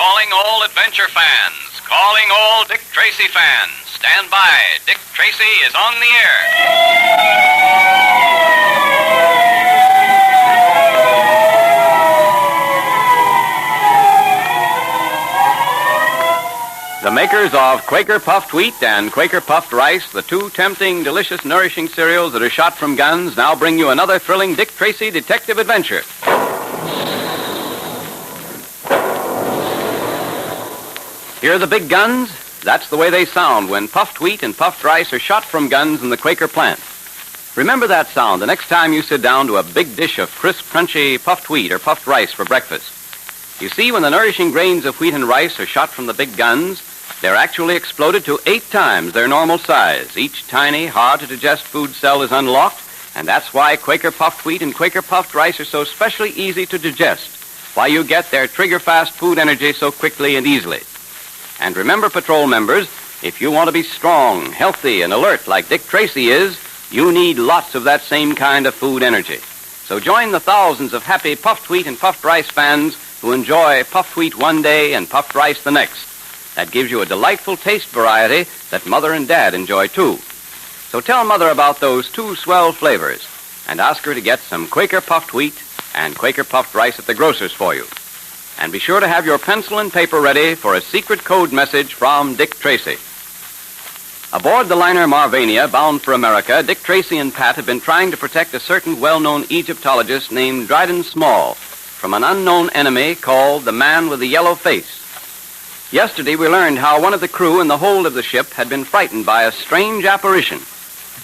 calling all adventure fans, calling all Dick Tracy fans. Stand by. Dick Tracy is on the air. The makers of Quaker Puffed Wheat and Quaker Puffed Rice, the two tempting, delicious, nourishing cereals that are shot from guns, now bring you another thrilling Dick Tracy detective adventure. Hear the big guns? That's the way they sound when puffed wheat and puffed rice are shot from guns in the Quaker plant. Remember that sound the next time you sit down to a big dish of crisp, crunchy puffed wheat or puffed rice for breakfast. You see, when the nourishing grains of wheat and rice are shot from the big guns, they're actually exploded to 8 times their normal size. Each tiny, hard-to-digest food cell is unlocked, and that's why Quaker Puffed Wheat and Quaker Puffed Rice are so specially easy to digest, why you get their trigger-fast food energy so quickly and easily. And remember, patrol members, if you want to be strong, healthy, and alert like Dick Tracy is, you need lots of that same kind of food energy. So join the thousands of happy puffed wheat and puffed rice fans who enjoy puffed wheat one day and puffed rice the next. That gives you a delightful taste variety that Mother and Dad enjoy, too. So tell Mother about those 2 swell flavors and ask her to get some Quaker Puffed Wheat and Quaker Puffed Rice at the grocer's for you. And be sure to have your pencil and paper ready for a secret code message from Dick Tracy. Aboard the liner Marvania, bound for America, Dick Tracy and Pat have been trying to protect a certain well-known Egyptologist named Dryden Small from an unknown enemy called the Man with the Yellow Face. Yesterday, we learned how one of the crew in the hold of the ship had been frightened by a strange apparition.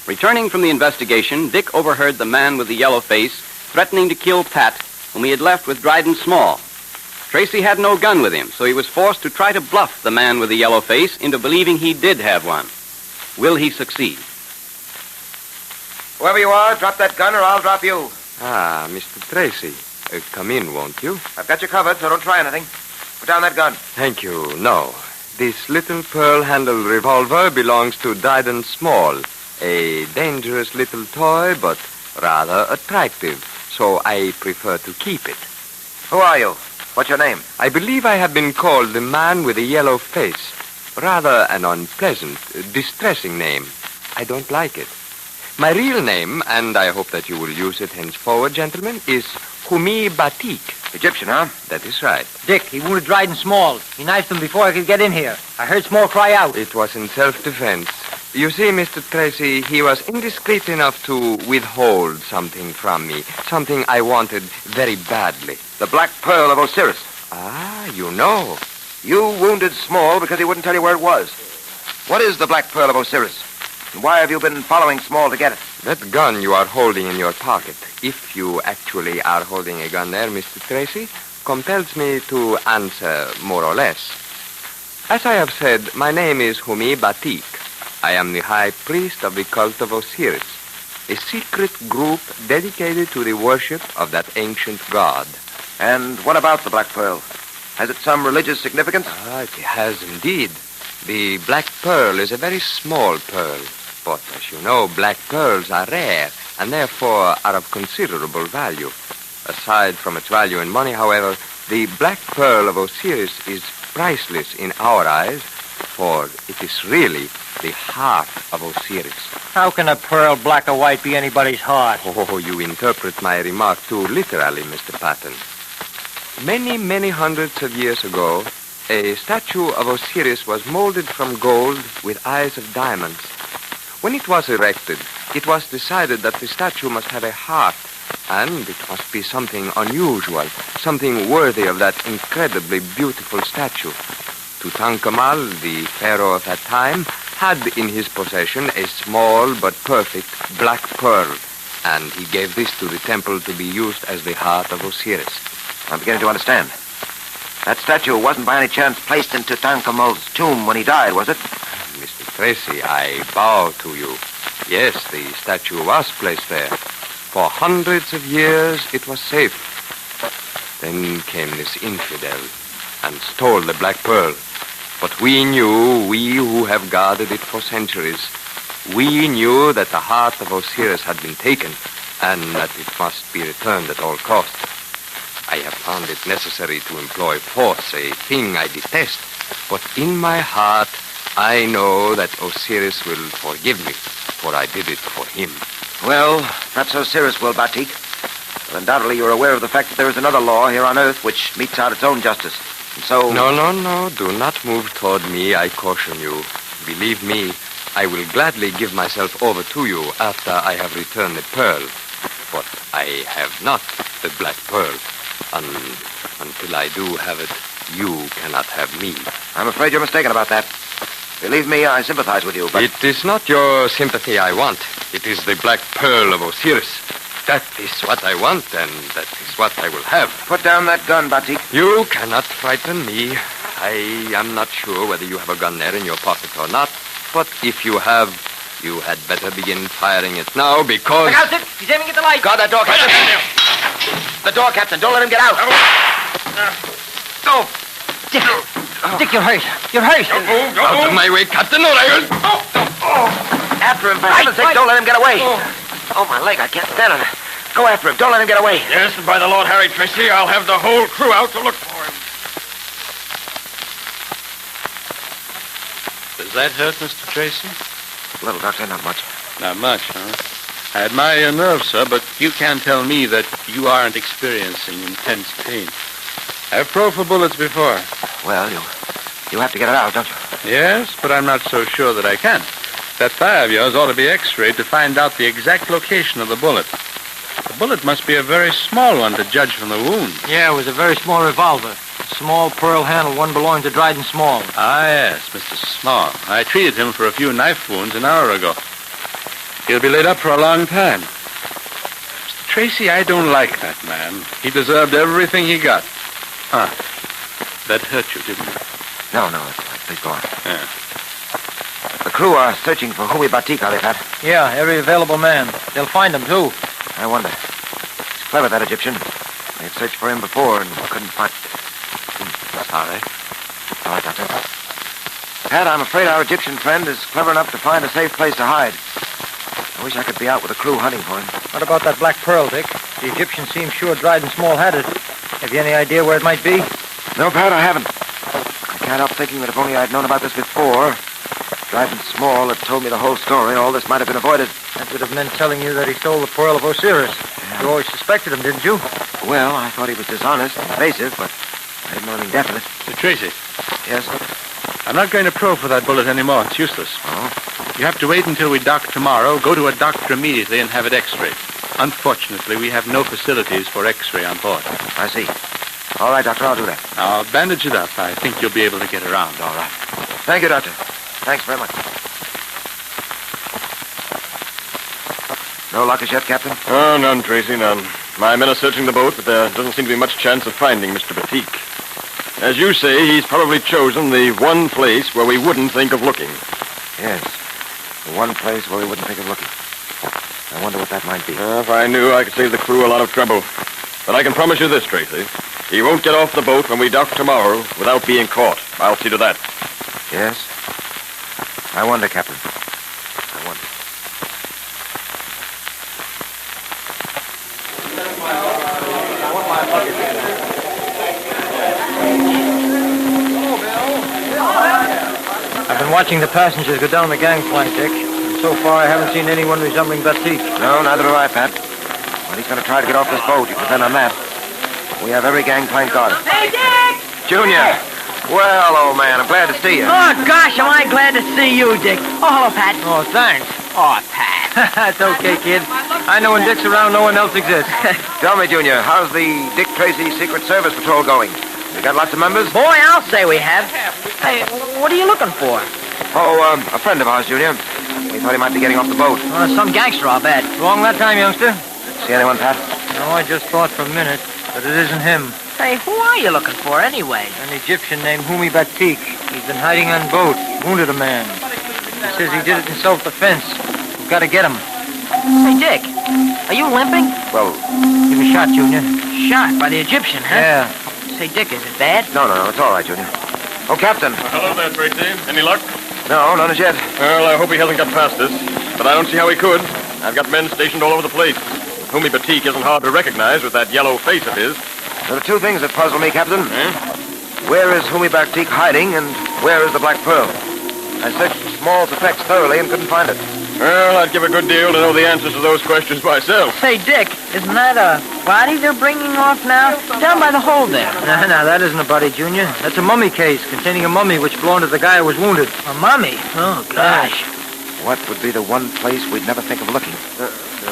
Returning from the investigation, Dick overheard the Man with the Yellow Face threatening to kill Pat, whom he had left with Dryden Small. Tracy had no gun with him, so he was forced to try to bluff the Man with the Yellow Face into believing he did have one. Will he succeed? Whoever you are, drop that gun or I'll drop you. Ah, Mr. Tracy. Come in, won't you? I've got you covered, so don't try anything. Put down that gun. Thank you. No. This little pearl-handled revolver belongs to Dryden Small, a dangerous little toy, but rather attractive, so I prefer to keep it. Who are you? What's your name? I believe I have been called the Man with a Yellow Face. Rather an unpleasant, distressing name. I don't like it. My real name, and I hope that you will use it henceforward, gentlemen, is Humi Batik. Egyptian, huh? That is right. Dick, he wounded Dryden Small. He knifed him before I could get in here. I heard Small cry out. It was in self-defense. You see, Mr. Tracy, he was indiscreet enough to withhold something from me. Something I wanted very badly. The Black Pearl of Osiris. Ah, you know. You wounded Small because he wouldn't tell you where it was. What is the Black Pearl of Osiris? And why have you been following Small to get it? That gun you are holding in your pocket, if you actually are holding a gun there, Mr. Tracy, compels me to answer more or less. As I have said, my name is Humi Batik. I am the high priest of the cult of Osiris, a secret group dedicated to the worship of that ancient god. And what about the Black Pearl? Has it some religious significance? It has indeed. The Black Pearl is a very small pearl. But, as you know, black pearls are rare and therefore are of considerable value. Aside from its value in money, however, the Black Pearl of Osiris is priceless in our eyes, for it is really the heart of Osiris. How can a pearl black or white be anybody's heart? Oh, you interpret my remark too literally, Mr. Patton. Many, many hundreds of years ago, a statue of Osiris was molded from gold with eyes of diamonds. When it was erected, it was decided that the statue must have a heart, and it must be something unusual, something worthy of that incredibly beautiful statue. Tutankhamun, the pharaoh of that time, had in his possession a small but perfect black pearl, and he gave this to the temple to be used as the heart of Osiris. I'm beginning to understand. That statue wasn't by any chance placed in Tutankhamun's tomb when he died, was it? Mr. Tracy, I bow to you. Yes, the statue was placed there. For hundreds of years, it was safe. Then came this infidel and stole the Black Pearl. But we knew, we who have guarded it for centuries, we knew that the heart of Osiris had been taken and that it must be returned at all costs. I have found it necessary to employ force, a thing I detest. But in my heart, I know that Osiris will forgive me, for I did it for him. Well, perhaps Osiris will, Batik. But undoubtedly you're aware of the fact that there is another law here on Earth which metes out its own justice. And so... No. Do not move toward me, I caution you. Believe me, I will gladly give myself over to you after I have returned the pearl. But I have not the black pearl. Until I do have it, you cannot have me. I'm afraid you're mistaken about that. Believe me, I sympathize with you, but... It is not your sympathy I want. It is the black pearl of Osiris. That is what I want, and that is what I will have. Put down that gun, Batik. You cannot frighten me. I am not sure whether you have a gun there in your pocket or not. But if you have, you had better begin firing it now, because... Look out, Dick! He's aiming at the light! Guard that door, Captain. The door, Captain. Don't let him get out. Go. Dick, you're hurt. You're hurt. Out of my way, Captain, or I will... After him, for heaven's sake, don't let him get away. Oh, my leg, I can't stand it. Go after him. Don't let him get away. Yes, and by the Lord Harry Tracy, I'll have the whole crew out to look for him. Does that hurt, Mr. Tracy? A little, Doctor, not much. Not much, huh? I admire your nerve, sir, but you can't tell me that you aren't experiencing intense pain. I've probed for bullets before. Well, you have to get it out, don't you? Yes, but I'm not so sure that I can. That thigh of yours ought to be x-rayed to find out the exact location of the bullet. The bullet must be a very small one to judge from the wound. Yeah, it was a very small revolver. Small pearl handle, one belonging to Dryden Small. Ah, yes, Mr. Small. I treated him for a few knife wounds an hour ago. He'll be laid up for a long time. Mr. Tracy, I don't like that man. He deserved everything he got. Huh. That hurt you, didn't it? No, that's all right. Please go on. Yeah. The crew are searching for Humi Batik, are they, Pat? Yeah, every available man. They'll find him, too. I wonder. He's clever, that Egyptian. They've searched for him before and couldn't find... Sorry. All right, Doctor. Pat, I'm afraid our Egyptian friend is clever enough to find a safe place to hide. I wish I could be out with a crew hunting for him. What about that black pearl, Dick? The Egyptian seems sure Dryden Small had it. Have you any idea where it might be? No, Pat, I haven't. I can't help thinking that if only I'd known about this before, Dryden Small had told me the whole story, all this might have been avoided. That would have meant telling you that he stole the pearl of Osiris. Yeah. You always suspected him, didn't you? Well, I thought he was dishonest and evasive, but I didn't know anything definite. Mr. Tracy. Yes? I'm not going to probe for that bullet anymore. It's useless. Oh? You have to wait until we dock tomorrow, go to a doctor immediately, and have it x-rayed. Unfortunately, we have no facilities for x-ray on board. I see. All right, Doctor, I'll do that. I'll bandage it up. I think you'll be able to get around. All right. Thank you, Doctor. Thanks very much. No luck as yet, Captain? Oh, none, Tracy, none. My men are searching the boat, but there doesn't seem to be much chance of finding Mr. Batik. As you say, he's probably chosen the one place where we wouldn't think of looking. Yes. The one place where we wouldn't think of looking. I wonder what that might be. If I knew, I could save the crew a lot of trouble. But I can promise you this, Tracy. He won't get off the boat when we dock tomorrow without being caught. I'll see to that. Yes? I wonder, Captain. I wonder. I've been watching the passengers go down the gangplank, Dick. And so far, I haven't seen anyone resembling Batik. No, neither have I, Pat. Well, he's going to try to get off this boat. You can depend on that. We have every gangplank guarded. Hey, Dick! Junior! Well, old man, I'm glad to see you. Oh, gosh, am I glad to see you, Dick. Oh, hello, Pat. Oh, thanks. Oh, Pat. That's okay, kid. I know when Dick's around, no one else exists. Tell me, Junior, how's the Dick Tracy Secret Service Patrol going? You got lots of members? Boy, I'll say we have. Hey, what are you looking for? Oh, a friend of ours, Junior. We thought he might be getting off the boat. Some gangster, I'll bet. Wrong that time, youngster? See anyone, Pat? No, I just thought for a minute, but it isn't him. Hey, who are you looking for, anyway? An Egyptian named Humi Batik. He's been hiding on boat, wounded a man. He says he did it in self-defense. We've got to get him. Hey, Dick, are you limping? Well, he was shot, Junior. Shot by the Egyptian, huh? Yeah. Say, Dick, is it bad? no, it's all right, Junior. Oh, Captain. Hello there, Tracy. Any luck? No, none as yet. Well, I hope he hasn't got past us. But I don't see how he could. I've got men stationed all over the place. Humi Batik isn't hard to recognize with that yellow face of his. There are two things that puzzle me, Captain. Eh? Where is Humi Baktik hiding, and where is the Black Pearl? I searched Small's effects thoroughly and couldn't find it. Well, I'd give a good deal to know the answers to those questions myself. Say, Dick, isn't that a body they're bringing off now? Down by the hole there. No, that isn't a body, Junior. That's a mummy case containing a mummy which belonged to the guy who was wounded. A mummy? Oh, gosh. What would be the one place we'd never think of looking?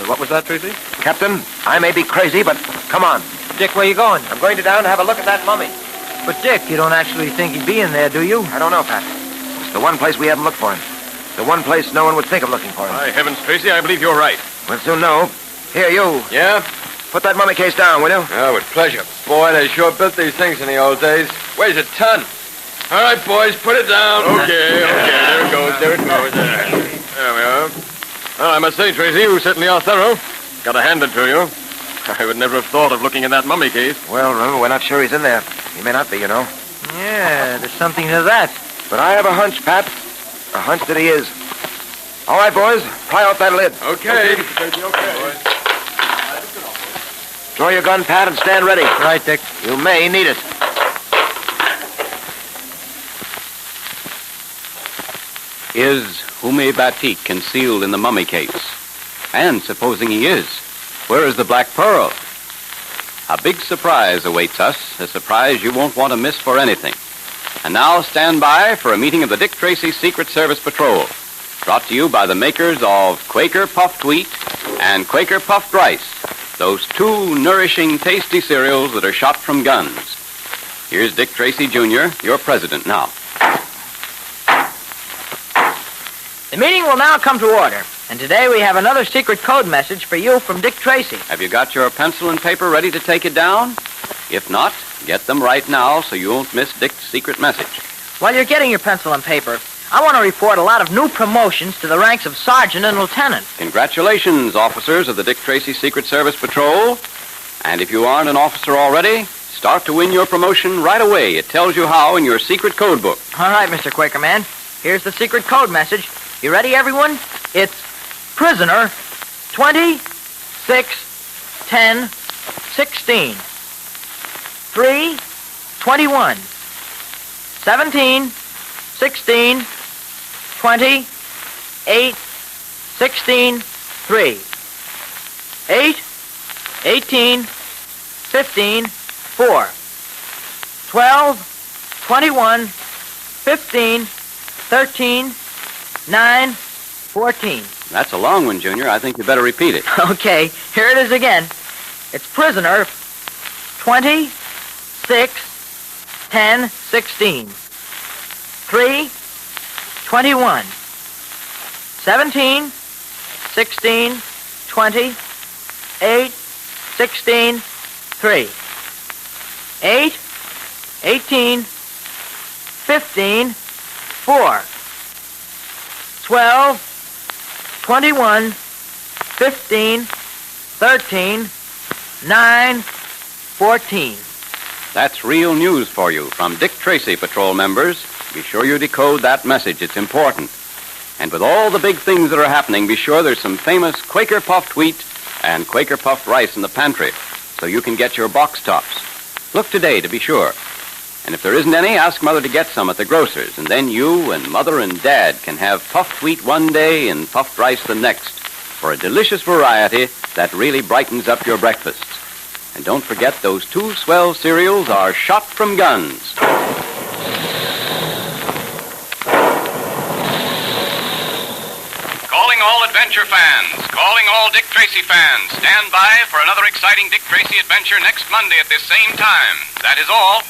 What was that, Tracy? Captain, I may be crazy, but come on. Dick, where you going? I'm going down to have a look at that mummy. But, Dick, you don't actually think he'd be in there, do you? I don't know, Pat. It's the one place we haven't looked for him. The one place no one would think of looking for him. My heavens, Tracy, I believe you're right. We'll soon know. Here, you. Yeah? Put that mummy case down, will you? Oh, with pleasure. Boy, they sure built these things in the old days. Weighs a ton. All right, boys, put it down. Okay. There it goes. There we are. Well, I must say, Tracy, you certainly are thorough. Got to hand it to you. I would never have thought of looking in that mummy case. Well, remember, we're not sure he's in there. He may not be, you know. Yeah, there's something to that. But I have a hunch, Pat. A hunch that he is. All right, boys, pry out that lid. Okay. Draw your gun, Pat, and stand ready. Right, Dick. You may need it. Is Humi Baktik concealed in the mummy case? And supposing he is, where is the Black Pearl? A big surprise awaits us, a surprise you won't want to miss for anything. And now stand by for a meeting of the Dick Tracy Secret Service Patrol, brought to you by the makers of Quaker Puffed Wheat and Quaker Puffed Rice, those two nourishing, tasty cereals that are shot from guns. Here's Dick Tracy, Jr., your president now. The meeting will now come to order. And today we have another secret code message for you from Dick Tracy. Have you got your pencil and paper ready to take it down? If not, get them right now so you won't miss Dick's secret message. While you're getting your pencil and paper, I want to report a lot of new promotions to the ranks of sergeant and lieutenant. Congratulations, officers of the Dick Tracy Secret Service Patrol. And if you aren't an officer already, start to win your promotion right away. It tells you how in your secret code book. All right, Mr. Quaker Man. Here's the secret code message. You ready, everyone? It's prisoner 20, 6, 10, 16, 3, 21, 17, 16, 20, 8, 16, 3, 8, 18, 15, 4, 12, 21, 15, 13, 9, 14. That's a long one, Junior. I think you better repeat it. Okay, here it is again. It's prisoner 20, 6, 10, 16, 3, 21, 17, 16, 20, 8, 16, 3, 8, 18, 15, 4, 12, 21, 15, 13, 9, 14. That's real news for you from Dick Tracy Patrol members. Be sure you decode that message. It's important. And with all the big things that are happening, be sure there's some famous Quaker Puffed Wheat and Quaker Puffed Rice in the pantry so you can get your box tops. Look today to be sure. And if there isn't any, ask Mother to get some at the grocer's, and then you and Mother and Dad can have puffed wheat one day and puffed rice the next for a delicious variety that really brightens up your breakfasts. And don't forget, those two swell cereals are shot from guns. Calling all adventure fans, calling all Dick Tracy fans. Stand by for another exciting Dick Tracy adventure next Monday at this same time. That is all.